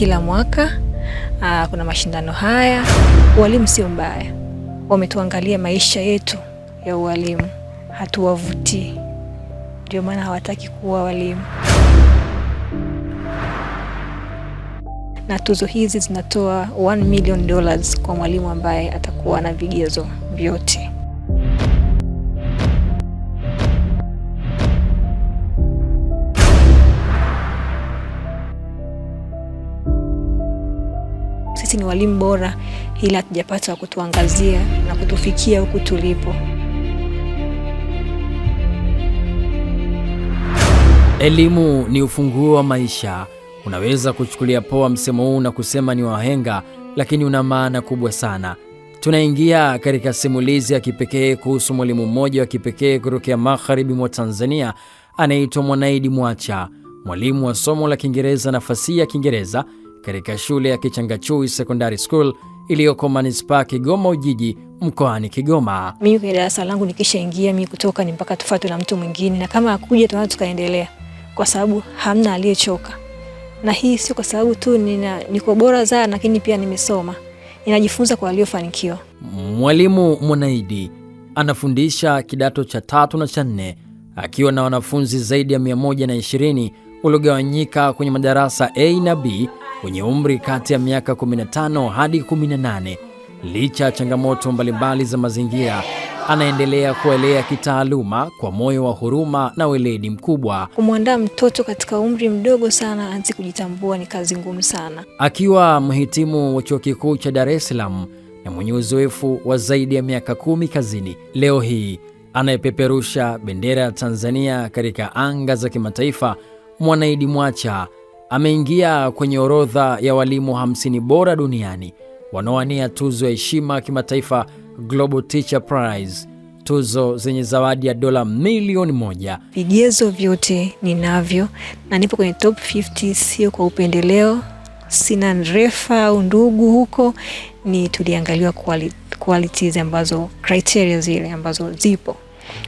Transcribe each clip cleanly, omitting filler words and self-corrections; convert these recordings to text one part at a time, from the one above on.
kila mwaka. Kuna mashindano haya. Walimu sio mbaya, wametuangalia maisha yetu ya ualimu, hatuwavutii, ndio maana hawataki kuwa walimu. Na tuzo hizi zinatoa $1 million kwa mwalimu ambaye atakuwa na vigezo vyote. Sisi ni walimu bora, ila hatujapata kutuangazia na kutufikia huku tulipo. Elimu ni ufunguo wa maisha. Unaweza kuchukulia poa msemo huu na kusema ni wahenga, lakini una maana kubwa sana. Tunaingia katika simulizi ya kipekee kuhusu mwalimu mmoja wa kipekee kutokea magharibi mwa Tanzania anaitwa Mwanaidi Mwacha, mwalimu wa somo la Kiingereza na fasihi ya Kiingereza katika shule ya Kichangachui Secondary School iliyoko Manispaa Kigoma Ujiji mkoani Kigoma. Mimi kwa darasa langu nikishaingia, mimi kutoka ni mpaka tufuatwe na mtu mwingine, na kama akuja tunaweza tukaendelea, kwa sababu hamna aliyechoka. Na hii sio kwa sababu tu niko bora sana, lakini pia nimesoma. Ninajifunza kwa waliofanikiwa. Mwalimu Mwanaidi anafundisha kidato cha 3 na cha 4 akiwa na wanafunzi zaidi ya 120 waliogawanyika kwenye madarasa A na B wenye umri kati ya miaka 15 hadi 18. Licha ya changamoto mbalimbali za mazingira, anaendelea kuelea kitaaluma kwa moyo wa huruma na weledi mkubwa. Kumwandaa mtoto katika umri mdogo sana aanze kujitambua ni kazi ngumu sana. Akiwa mhitimu wa Chuo Kikuu cha Dar es Salaam na mwenye uzoefu wa zaidi ya miaka 10 kazini, leo hii anayepeperusha bendera ya Tanzania katika anga za kimataifa, Mwanaidi Mwacha ameingia kwenye orodha ya walimu 50 bora duniani wanaowania tuzo ya heshima kimataifa Global Teacher Prize, tuzo zenye zawadi ya $1 milioni. Vigezo vyote ninavyo na nipo kwenye top 50, sio kwa upendeleo. Sina refa au ndugu huko, ni tuliangaliwa qualities ambazo, criteria zile ambazo zipo.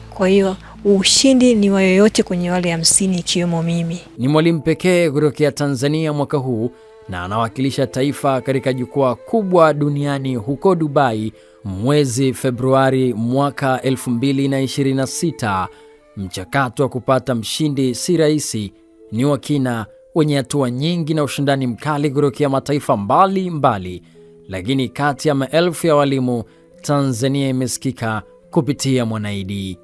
Kwa hiyo ushindi ni wa yoyote kwenye wale 50 ikiwemo mimi. Ni mwalimu pekee kutokea Tanzania mwaka huu na anawakilisha taifa katika jukwaa kubwa duniani huko Dubai mwezi Februari mwaka 2026. Mchakato wa kupata mshindi si rahisi, ni wakina, wenye hatua nyingi na ushindani mkali kutokea mataifa mbali, lakini kati ya maelfu ya walimu, Tanzania imesikika kupitia Mwanaidi.